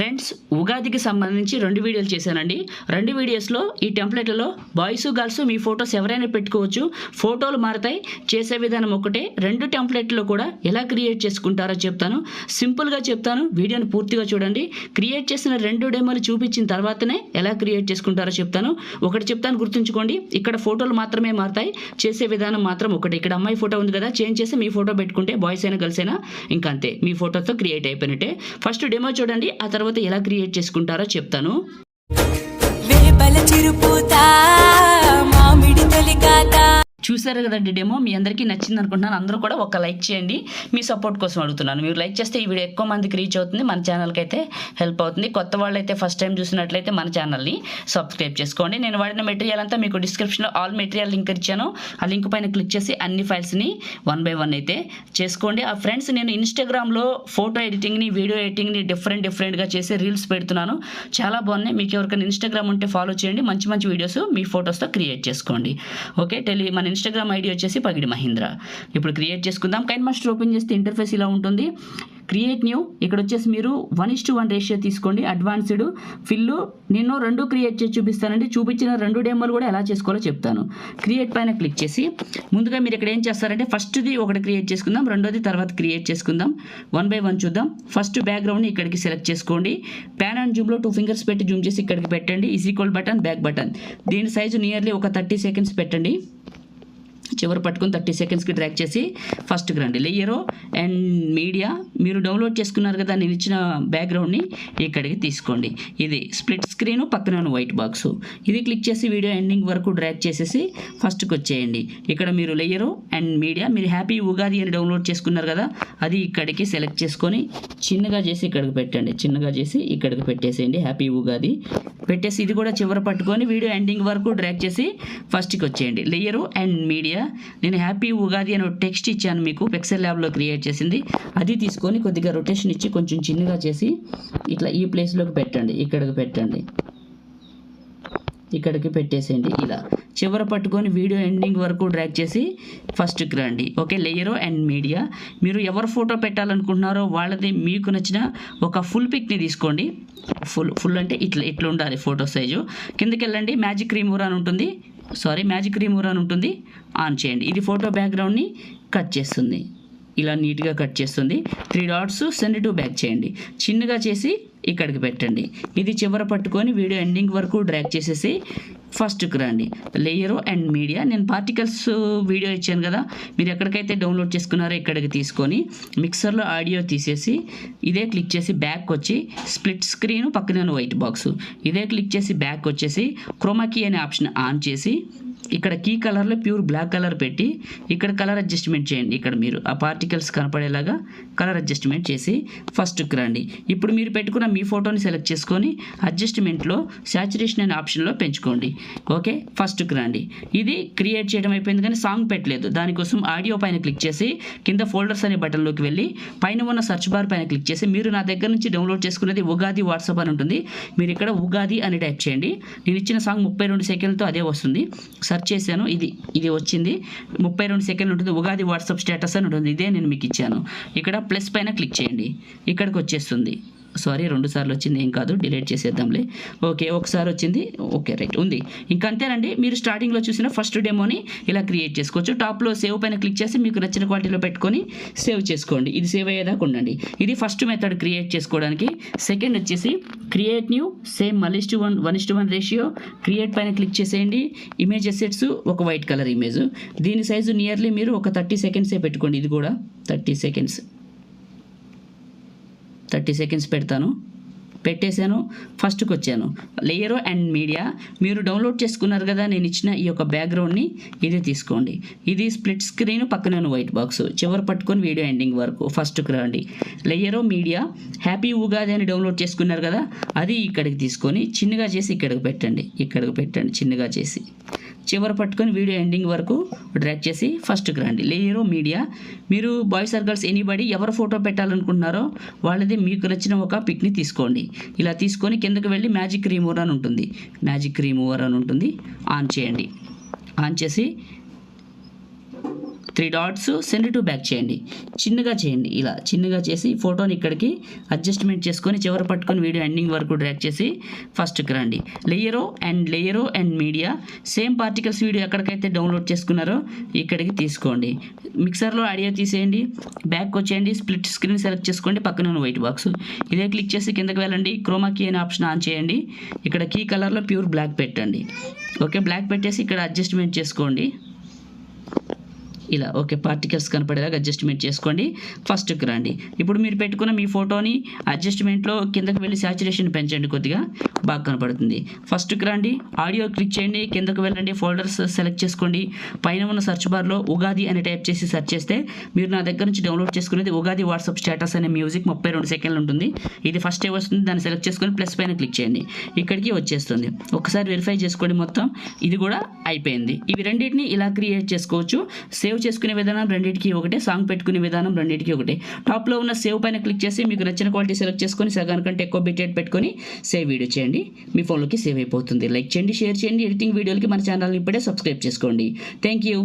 Friends, ఉగాదికి సంబంధించి 2 వీడియోలు చేశానండి. 2 వీడియోస్లో ఈ టెంప్లెట్లలో బాయ్స్ గర్ల్స్ మీ ఫొటోస్ ఎవరైనా పెట్టుకోవచ్చు. ఫోటోలు మారుతాయి, చేసే విధానం ఒకటే. 2 టెంప్లెట్లో కూడా ఎలా క్రియేట్ చేసుకుంటారో చెప్తాను. సింపుల్గా చెప్తాను, వీడియోని పూర్తిగా చూడండి. క్రియేట్ చేసిన 2 డెమోలు చూపించిన తర్వాతనే ఎలా క్రియేట్ చేసుకుంటారో చెప్తాను. ఒకటి చెప్తాను, గుర్తుంచుకోండి. ఇక్కడ ఫోటోలు మాత్రమే మారుతాయి, చేసే విధానం మాత్రం ఒకటి. ఇక్కడ అమ్మాయి ఫోటో ఉంది కదా, చేంజ్ చేసి మీ ఫోటో పెట్టుకుంటే బాయ్స్ అయినా గర్ల్స్ అయినా ఇంకా అంతే, మీ ఫోటోతో క్రియేట్ అయిపోయినట్టే. ఫస్ట్ డెమో చూడండి, ఆ తర్వాత ఎలా క్రియేట్ చేసుకుంటారో చెప్తాను. చూసారు కదండి డెమో, మీ అందరికీ నచ్చింది అనుకుంటున్నాను. అందరూ కూడా ఒక లైక్ చేయండి, మీ సపోర్ట్ కోసం అడుగుతున్నాను. మీరు లైక్ చేస్తే ఈ వీడియో ఎక్కువ మందికి రీచ్ అవుతుంది, మన ఛానల్కి అయితే హెల్ప్ అవుతుంది. కొత్త వాళ్ళు అయితే ఫస్ట్ టైం చూసినట్లయితే మన ఛానల్ని సబ్స్క్రైబ్ చేసుకోండి. నేను వాడిన మెటీరియల్ అంతా మీకు డిస్క్రిప్షన్లో ఆల్ మెటీరియల్ లింక్ ఇచ్చాను. ఆ లింక్ పైన క్లిక్ చేసి అన్ని ఫైల్స్ని 1 by 1 అయితే చేసుకోండి. ఆ ఫ్రెండ్స్, నేను ఇన్స్టాగ్రామ్లో ఫోటో ఎడిటింగ్ని, వీడియో ఎడిటింగ్ని డిఫరెంట్గా చేసి రీల్స్ పెడుతున్నాను. చాలా బాగున్నాయి. మీకు ఎవరికైనా ఇన్స్టాగ్రామ్ ఉంటే ఫాలో చేయండి. మంచి మంచి వీడియోస్ మీ ఫొటోస్తో క్రియేట్ చేసుకోండి. ఓకే, మన ఇన్స్టాగ్రామ్ ఐడి వచ్చేసి పగిడి మహీంద్ర. ఇప్పుడు క్రియేట్ చేసుకుందాం. కైన్ మాస్టర్ ఓపెన్ చేస్తే ఇంటర్ఫేస్ ఇలా ఉంటుంది. క్రియేట్ న్యూ, ఇక్కడ వచ్చేసి మీరు 1:1 రేషియో తీసుకోండి. అడ్వాన్స్డ్ ఫిల్ నేను 2 క్రియేట్ చేసి చూపిస్తానండి. చూపించిన 2 డెమోలు కూడా ఎలా చేసుకోవాలో చెప్తాను. క్రియేట్ పైన క్లిక్ చేసి ముందుగా మీరు ఇక్కడ ఏం చేస్తారంటే ఫస్ట్ది ఒకటి క్రియేట్ చేసుకుందాం, రెండోది తర్వాత క్రియేట్ చేసుకుందాం. 1 by 1 చూద్దాం. ఫస్ట్ బ్యాక్గ్రౌండ్ని ఇక్కడికి సెలెక్ట్ చేసుకోండి. ప్యాన్ అండ్ జూమ్లో 2 ఫింగర్స్ పెట్టి జూమ్ చేసి ఇక్కడికి పెట్టండి. Equal button, back button. దీని సైజు నియర్లీ ఒక 30 seconds పెట్టండి. చివరి పట్టుకుని 30 secondsకి డ్రాగ్ చేసి ఫస్ట్కి రండి. లేయరు అండ్ మీడియా, మీరు డౌన్లోడ్ చేసుకున్నారు కదా నేను ఇచ్చిన బ్యాక్గ్రౌండ్ని ఇక్కడికి తీసుకోండి. ఇది స్ప్లిట్ స్క్రీను, పక్కన వైట్ బాక్స్. ఇది క్లిక్ చేసి వీడియో ఎండింగ్ వరకు డ్రాగ్ చేసేసి ఫస్ట్కి వచ్చేయండి. ఇక్కడ మీరు లేయరు అండ్ మీడియా, మీరు హ్యాపీ ఉగాది అని డౌన్లోడ్ చేసుకున్నారు కదా, అది ఇక్కడికి సెలెక్ట్ చేసుకొని చిన్నగా చేసి ఇక్కడికి పెట్టండి. చిన్నగా చేసి ఇక్కడికి పెట్టేసేయండి. హ్యాపీ ఉగాది పెట్టేసి ఇది కూడా చివరి పట్టుకొని వీడియో ఎండింగ్ వరకు డ్రాగ్ చేసి ఫస్ట్కి వచ్చేయండి. లేయరు అండ్ మీడియా, నేను హ్యాపీ ఉగాది అని టెక్స్ట్ ఇచ్చాను మీకు, పిక్సెల్ ల్యాబ్లో క్రియేట్ చేసింది. అది తీసుకొని కొద్దిగా రొటేషన్ ఇచ్చి కొంచెం చిన్నగా చేసి ఇట్లా ఈ ప్లేస్లోకి పెట్టండి. ఇక్కడికి పెట్టండి, ఇక్కడికి పెట్టేసేయండి. ఇలా చివర పట్టుకొని వీడియో ఎండింగ్ వరకు డ్రాగ్ చేసి ఫస్ట్కి రండి. ఓకే, లేయరు అండ్ మీడియా, మీరు ఎవరు ఫోటో పెట్టాలనుకుంటున్నారో వాళ్ళది మీకు నచ్చిన ఒక ఫుల్ పిక్ని తీసుకోండి. ఫుల్ అంటే ఇట్లా ఉండాలి ఫోటో సైజు. కిందకి వెళ్ళండి, మ్యాజిక్ రిమూవర్ అని ఉంటుంది, ఆన్ చేయండి. ఇది ఫోటో బ్యాక్గ్రౌండ్ని కట్ చేస్తుంది, ఇలా నీట్గా కట్ చేస్తుంది. 3 dots సెండ్ టు బ్యాక్ చేయండి. చిన్నగా చేసి ఇక్కడికి పెట్టండి. ఇది చివర పట్టుకొని వీడియో ఎండింగ్ వరకు డ్రాగ్ చేసేసి ఫస్ట్కి రండి. లేయరు అండ్ మీడియా, నేను పార్టికల్స్ వీడియో ఇచ్చాను కదా, మీరు ఎక్కడికైతే డౌన్లోడ్ చేసుకున్నారో ఇక్కడికి తీసుకొని మిక్సర్లో ఆడియో తీసేసి ఇదే క్లిక్ చేసి బ్యాక్ వచ్చి స్ప్లిట్ స్క్రీన్, పక్కన వైట్ బాక్స్. ఇదే క్లిక్ చేసి బ్యాక్ వచ్చేసి క్రోమాకీ అనే ఆప్షన్ ఆన్ చేసి ఇక్కడ కీ కలర్లో ప్యూర్ బ్లాక్ కలర్ పెట్టి ఇక్కడ కలర్ అడ్జస్ట్మెంట్ చేయండి. ఇక్కడ మీరు ఆ పార్టికల్స్ కనపడేలాగా కలర్ అడ్జస్ట్మెంట్ చేసి ఫస్ట్కి రండి. ఇప్పుడు మీరు పెట్టుకున్న మీ ఫోటోని సెలెక్ట్ చేసుకొని అడ్జస్ట్మెంట్లో శాచురేషన్ అనే ఆప్షన్లో పెంచుకోండి. ఓకే, ఫస్ట్కి రండి. ఇది క్రియేట్ చేయడం అయిపోయింది కానీ సాంగ్ పెట్టలేదు. దానికోసం ఆడియో పైన క్లిక్ చేసి కింద ఫోల్డర్స్ అనే బటన్లోకి వెళ్ళి పైన ఉన్న సెర్చ్ బార్ పైన క్లిక్ చేసి మీరు నా దగ్గర నుంచి డౌన్లోడ్ చేసుకునేది ఉగాది వాట్సాప్ అని ఉంటుంది. మీరు ఇక్కడ ఉగాది అని టైప్ చేయండి. నేను ఇచ్చిన సాంగ్ 32 సెకండ్లతో అదే వస్తుంది. సెర్చ్ చేశాను, ఇది వచ్చింది. 32 సెకండ్లు ఉంటుంది. ఉగాది వాట్సాప్ స్టేటస్ అని ఉంటుంది, ఇదే నేను మీకు ఇచ్చాను. ఇక్కడ ప్లస్ పైన క్లిక్ చేయండి, ఇక్కడికి వచ్చేస్తుంది. సారీ, 2 సార్లు వచ్చింది, ఏం కాదు, డిలీట్ చేసేద్దాంలే. ఓకే, ఒకసారి వచ్చింది. ఓకే, రైట్ ఉంది. ఇంకా అంతేనండి. మీరు స్టార్టింగ్లో చూసిన ఫస్ట్ డెమోని ఇలా క్రియేట్ చేసుకోవచ్చు. టాప్లో సేవ్ పైన క్లిక్ చేసి మీకు నచ్చిన క్వాలిటీలో పెట్టుకొని సేవ్ చేసుకోండి. ఇది సేవ్ అయ్యేదాకా ఉండండి. ఇది ఫస్ట్ మెథడ్ క్రియేట్ చేసుకోవడానికి. సెకండ్ వచ్చేసి క్రియేట్ న్యూ, సేమ్ మళ్ళీ 1:1 రేషియో. క్రియేట్ పైన క్లిక్ చేసేయండి. ఇమేజ్ అసెట్స్, ఒక వైట్ కలర్ ఇమేజ్. దీని సైజు నియర్లీ మీరు ఒక 30 seconds పెట్టుకోండి. ఇది కూడా 30 seconds పెడతాను. పెట్టేశాను. ఫస్ట్కి వచ్చాను. లేయరు అండ్ మీడియా, మీరు డౌన్లోడ్ చేసుకున్నారు కదా నేను ఇచ్చిన ఈ యొక్క బ్యాక్గ్రౌండ్ని ఇది తీసుకోండి. ఇది స్ప్లిట్ స్క్రీన్, పక్కన వైట్ బాక్స్. చివరి పట్టుకొని వీడియో ఎండింగ్ వరకు ఫస్ట్కి రండి. లేయరు మీడియా, హ్యాపీ ఉగాది అని డౌన్లోడ్ చేసుకున్నారు కదా, అది ఇక్కడికి తీసుకొని చిన్నగా చేసి ఇక్కడికి పెట్టండి. చిన్నగా చేసి చివరి పట్టుకొని వీడియో ఎండింగ్ వరకు డ్రాగ్ చేసి ఫస్ట్కి రండి. లేయరు మీడియా, మీరు బాయ్స్ ఆర్ గర్ల్స్ ఎనీబడి ఎవరు ఫోటో పెట్టాలనుకుంటున్నారో వాళ్ళది మీకు నచ్చిన ఒక పిక్ని తీసుకోండి. ఇలా తీసుకొని కిందకి వెళ్ళి మ్యాజిక్ రిమూవర్ అని ఉంటుంది, ఆన్ చేయండి. ఆన్ చేసి 3 డాట్స్ సెండ్ టు బ్యాక్ చేయండి. చిన్నగా చేయండి. ఇలా చిన్నగా చేసి ఫోటోని ఇక్కడికి అడ్జస్ట్మెంట్ చేసుకొని చివర పట్టుకొని వీడియో ఎండింగ్ వరకు డ్రాగ్ చేసి ఫస్ట్కి రండి. లేయరో and media same particles video ఎక్కడికైతే డౌన్లోడ్ చేసుకున్నారో ఇక్కడికి తీసుకోండి. మిక్సర్లో ఆడియో తీసేయండి. బ్యాక్ వచ్చేయండి. స్ప్లిట్ స్క్రీన్ సెలెక్ట్ చేసుకోండి. పక్కన ఉన్న వైట్ బాక్స్ ఇదే క్లిక్ చేసి కిందకి వెళ్ళండి. క్రోమా కీ అనే ఆప్షన్ ఆన్ చేయండి. ఇక్కడ కీ కలర్లో ప్యూర్ బ్లాక్ పెట్టండి. ఓకే, బ్లాక్ పెట్టేసి ఇక్కడ అడ్జస్ట్మెంట్ చేసుకోండి. ఇలా ఓకే, పార్టికల్స్ కనపడేలాగా అడ్జస్ట్మెంట్ చేసుకోండి. ఫస్ట్కి రండి. ఇప్పుడు మీరు పెట్టుకున్న మీ ఫోటోని అడ్జస్ట్మెంట్లో కిందకి వెళ్ళి సాచురేషన్ పెంచండి, కొద్దిగా బాగా కనపడుతుంది. ఫస్ట్కి రండి. ఆడియో క్లిక్ చేయండి. కిందకు వెళ్ళండి. ఫోల్డర్స్ సెలెక్ట్ చేసుకోండి. పైన ఉన్న సెర్చ్ బార్లో ఉగాది అని టైప్ చేసి సెర్చ్ చేస్తే మీరు నా దగ్గర నుంచి డౌన్లోడ్ చేసుకునేది ఉగాది వాట్సాప్ స్టేటస్ అనే మ్యూజిక్ 32 సెకండ్లు ఉంటుంది. ఇది ఫస్ట్ ఏ వస్తుంది. దాన్ని సెలెక్ట్ చేసుకొని ప్లస్ పైన క్లిక్ చేయండి. ఇక్కడికి వచ్చేస్తుంది. ఒకసారి వెరిఫై చేసుకోండి. మొత్తం ఇది కూడా అయిపోయింది. ఇవి రెండింటిని ఇలా క్రియేట్ చేసుకోవచ్చు. సేవ్ చేసుకునే విధానం రెండింటికి ఒకటే, సాంగ్ పెట్టుకునే విధానం రెండింటికి ఒకటే. టాప్లో ఉన్న సేవ్ పైన క్లిక్ చేసి మీకు నచ్చిన క్వాలిటీ సెలెక్ట్ చేసుకొని సగానికంటే ఎక్కువ బిట్ రేట్ పెట్టుకొని సేవ్ వీడియో చేయండి. మీ ఫోన్లోకి సేవ్ అయిపోతుంది. లైక్ చేయండి, షేర్ చేయండి. ఎడిటింగ్ వీడియోలకి మన ఛానల్ని ఇప్పుడే సబ్స్క్రైబ్ చేసుకోండి. Thank you.